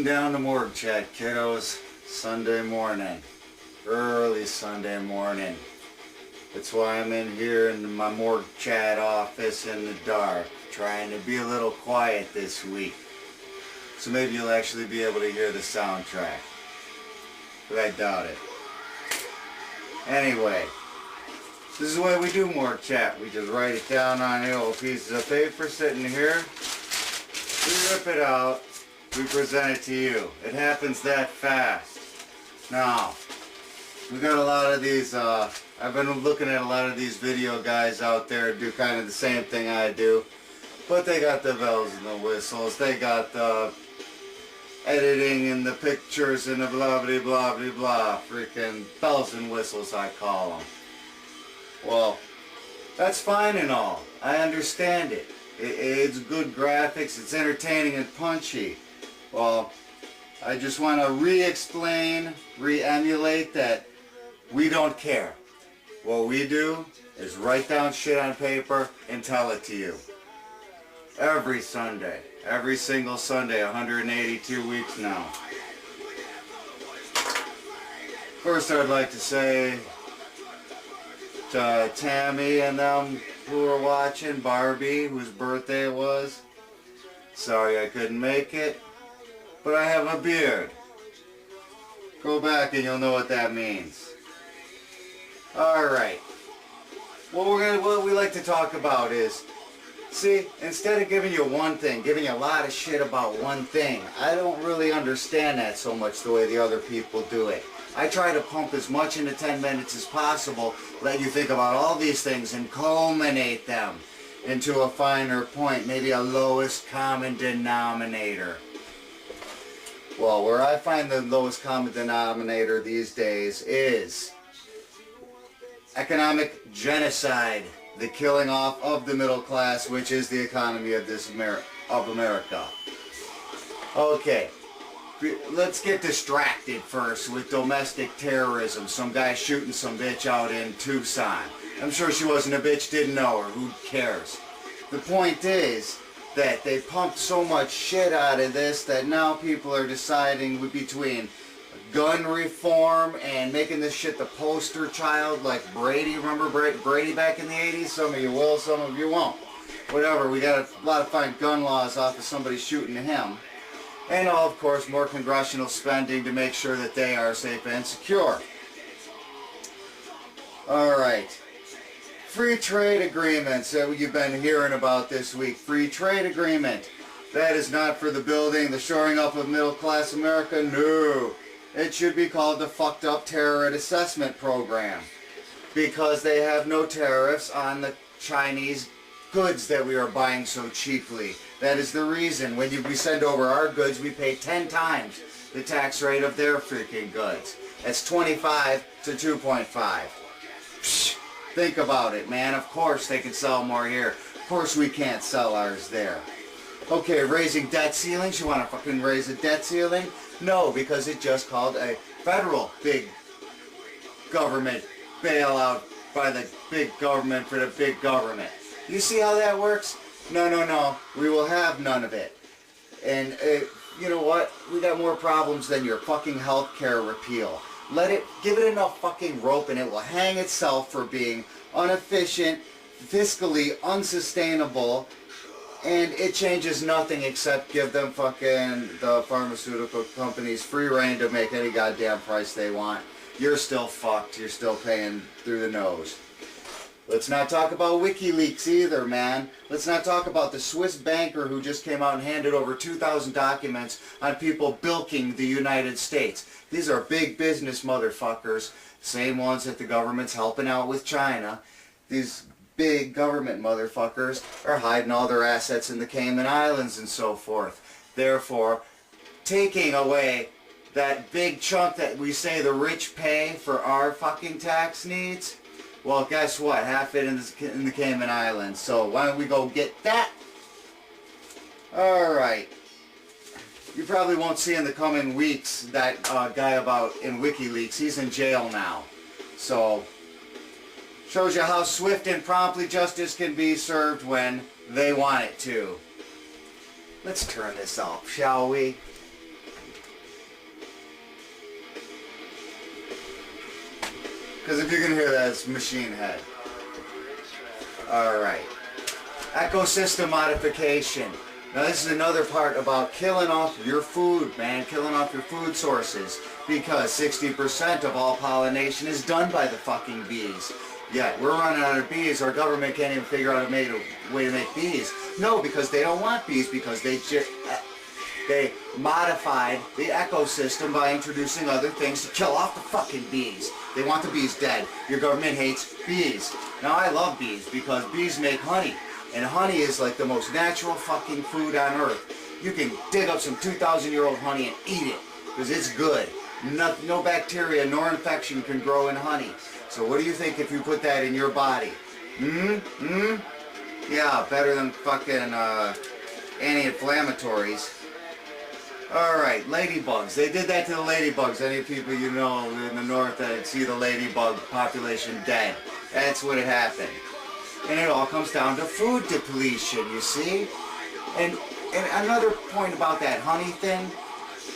Getting down to morgue chat, kiddos. Sunday morning. Early Sunday morning. That's why I'm in here in my morgue chat office in the dark, trying to be a little quiet this week. So maybe you'll actually be able to hear the soundtrack. But I doubt it. Anyway, this is the way we do morgue chat. We just write it down on little pieces of paper sitting here. We rip it out. We present it to you. It happens that fast. Now, we got a lot of these, I've been looking at a lot of these video guys out there do kind of the same thing I do. But they got the bells and the whistles. They got the editing and the pictures and the blah blah blah blah blah. Freaking bells and whistles I call them. Well, that's fine and all. I understand it. It's good graphics. It's entertaining and punchy. Well, I just want to re-explain, re-emulate that we don't care. What we do is write down shit on paper and tell it to you. Every Sunday. Every single Sunday, 182 weeks now. First, I'd like to say to Tammy and them who are watching, Barbie, whose birthday it was, sorry I couldn't make it. But I have a beard. Go back and you'll know what that means. Alright. What we like to talk about is, see, instead of giving you one thing, giving you a lot of shit about one thing, I don't really understand that so much the way the other people do it. I try to pump as much into 10 minutes as possible, let you think about all these things and culminate them into a finer point, maybe a lowest common denominator. Well, where I find the lowest common denominator these days is economic genocide, the killing off of the middle class, which is the economy of America. Okay, let's get distracted first with domestic terrorism. Some guy shooting some bitch out in Tucson. I'm sure she wasn't a bitch, didn't know her. Who cares? The point is that they pumped so much shit out of this that now people are deciding between gun reform and making this shit the poster child like Brady. Remember Brady back in the 80s? Some of you will, some of you won't. Whatever, we got a lot of fine gun laws off of somebody shooting him. And of course more congressional spending to make sure that they are safe and secure. Alright. Free trade agreements that you've been hearing about this week. Free trade agreement. That is not for the building, the shoring up of middle class America. No. It should be called the fucked up terrorist assessment program. Because they have no tariffs on the Chinese goods that we are buying so cheaply. That is the reason. When we send over our goods, we pay 10 times the tax rate of their freaking goods. That's 25 to 2.5. Psh. Think about it, man. Of course they can sell more here. Of course we can't sell ours there. Okay, raising debt ceilings. You want to fucking raise a debt ceiling? No, because it just called a federal big government bailout by the big government for the big government. You see how that works? No, no, no. We will have none of it. And you know what? We got more problems than your fucking healthcare repeal. Give it enough fucking rope and it will hang itself for being inefficient, fiscally unsustainable, and it changes nothing except give them fucking the pharmaceutical companies free reign to make any goddamn price they want. You're still fucked. You're still paying through the nose. Let's not talk about WikiLeaks either, man. Let's not talk about the Swiss banker who just came out and handed over 2,000 documents on people bilking the United States. These are big business motherfuckers, same ones that the government's helping out with China. These big government motherfuckers are hiding all their assets in the Cayman Islands and so forth. Therefore, taking away that big chunk that we say the rich pay for our fucking tax needs, well, guess what? Half it in the Cayman Islands. So why don't we go get that? Alright. You probably won't see in the coming weeks that guy about in WikiLeaks. He's in jail now. So, shows you how swift and promptly justice can be served when they want it to. Let's turn this off, shall we? Because if you can hear that, it's machine head. Alright. Ecosystem modification. Now this is another part about killing off your food, man. Killing off your food sources. Because 60% of all pollination is done by the fucking bees. Yet we're running out of bees. Our government can't even figure out a way to make bees. No, because they don't want bees. Because they modified the ecosystem by introducing other things to kill off the fucking bees. They want the bees dead. Your government hates bees. Now I love bees because bees make honey. And honey is like the most natural fucking food on earth. You can dig up some 2,000-year-old honey and eat it because it's good. No bacteria nor infection can grow in honey. So what do you think if you put that in your body? Yeah, better than fucking anti-inflammatories. Alright, ladybugs. They did that to the ladybugs. Any people you know in the north that see the ladybug population dead. That's what it happened. And it all comes down to food depletion, you see? And another point about that honey thing,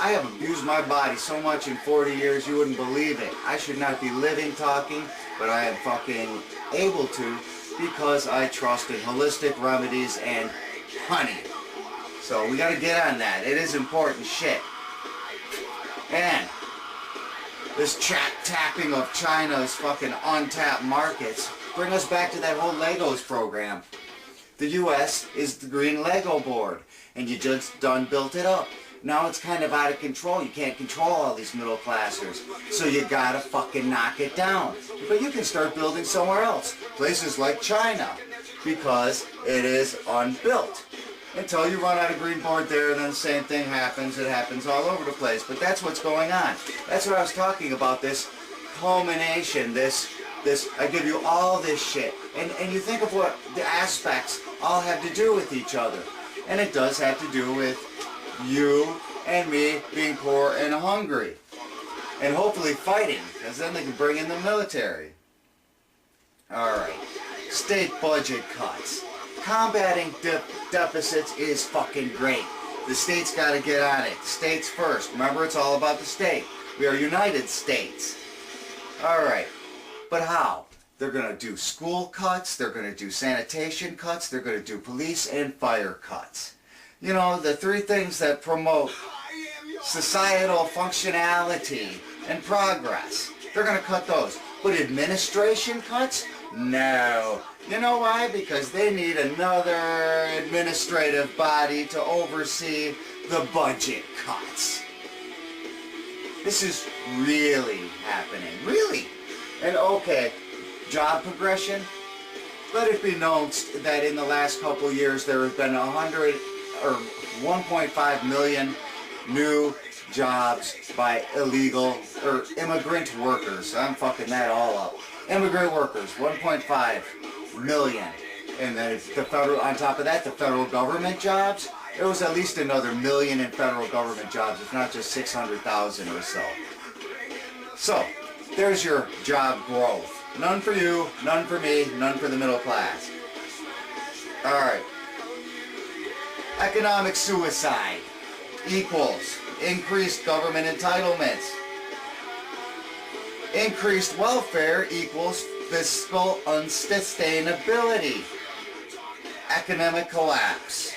I have abused my body so much in 40 years you wouldn't believe it. I should not be living talking, but I am fucking able to because I trust in holistic remedies and honey. So we gotta get on that. It is important shit. And this tapping of China's fucking untapped markets bring us back to that whole Legos program. The US is the green Lego board, and you just done built it up. Now it's kind of out of control. You can't control all these middle classers, so you gotta fucking knock it down. But you can start building somewhere else, places like China, because it is unbuilt. Until you run out of green board there, and then the same thing happens. It happens all over the place. But that's what's going on. That's what I was talking about, this culmination, this I give you all this shit. And you think of what the aspects all have to do with each other. And it does have to do with you and me being poor and hungry. And hopefully fighting, because then they can bring in the military. Alright. State budget cuts. Combating deficits is fucking great. The state's got to get on it. States first. Remember, it's all about the state. We are United States. Alright. But how? They're going to do school cuts. They're going to do sanitation cuts. They're going to do police and fire cuts. You know, the three things that promote societal functionality and progress. They're going to cut those. But administration cuts? No. You know why? Because they need another administrative body to oversee the budget cuts. This is really happening. Really. And okay, job progression. Let it be known that in the last couple of years there have been 1.5 million new jobs by illegal or immigrant workers. I'm fucking that all up. Immigrant workers, 1.5 million. And then the federal, on top of that, the federal government jobs, there was at least another million in federal government jobs, if not just 600,000 or so. So, there's your job growth. None for you, none for me, none for the middle class. Alright. Economic suicide equals increased government entitlements. Increased welfare equals fiscal unsustainability. Economic collapse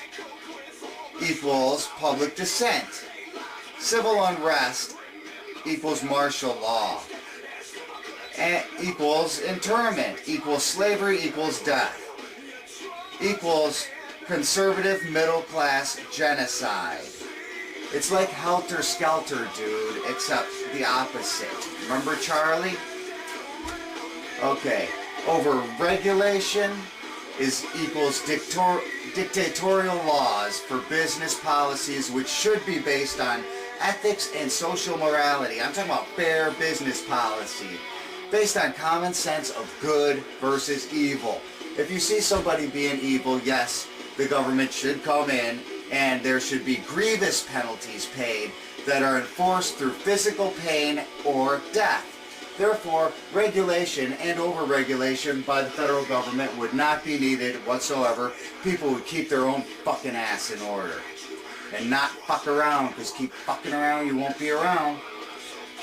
equals public dissent. Civil unrest equals martial law. And equals internment, equals slavery, equals death. Equals conservative middle class genocide. It's like Helter Skelter, dude, except the opposite. Remember Charlie? Okay. Over-regulation equals dictatorial laws for business policies which should be based on ethics and social morality. I'm talking about fair business policy. Based on common sense of good versus evil. If you see somebody being evil, yes, the government should come in and there should be grievous penalties paid that are enforced through physical pain or death. Therefore, regulation and over-regulation by the federal government would not be needed whatsoever. People would keep their own fucking ass in order. And not fuck around, because keep fucking around, you won't be around.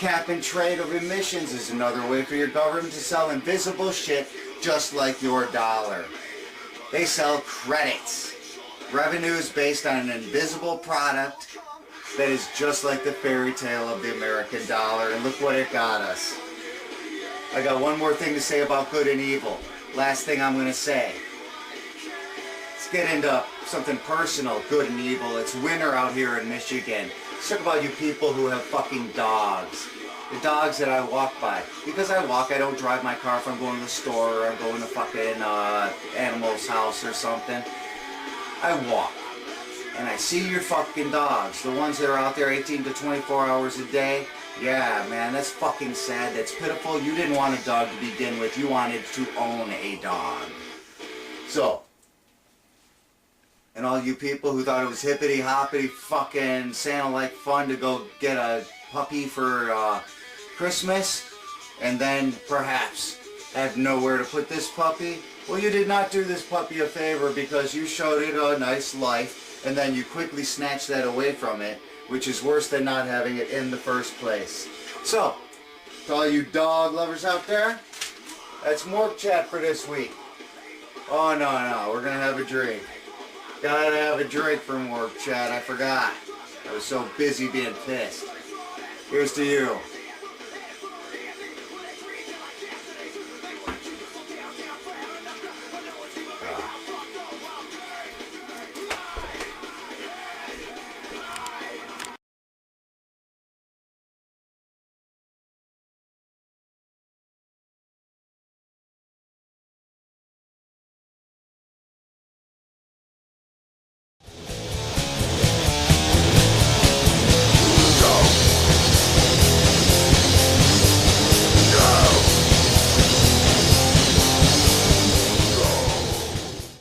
cap and trade of emissions is another way for your government to sell invisible shit just like your dollar. They sell credits. Revenues based on an invisible product that is just like the fairy tale of the American dollar, and look what it got us. I got one more thing to say about good and evil. Last thing I'm going to say. Let's get into something personal, good and evil. It's winter out here in Michigan. Let's talk about you people who have fucking dogs. The dogs that I walk by. Because I walk, I don't drive my car if I'm going to the store or I'm going to fucking animal's house or something. I walk. And I see your fucking dogs. The ones that are out there 18 to 24 hours a day. Yeah, man, that's fucking sad. That's pitiful. You didn't want a dog to begin with. You wanted to own a dog. So, and all you people who thought it was hippity-hoppity fucking Santa-like fun to go get a puppy for Christmas, and then perhaps have nowhere to put this puppy, well, you did not do this puppy a favor because you showed it a nice life, and then you quickly snatched that away from it, which is worse than not having it in the first place. So, to all you dog lovers out there, that's Morgue Chat for this week. Oh, no, we're going to have a drink. Gotta have a drink for Morgue Chat, I forgot. I was so busy being pissed. Here's to you.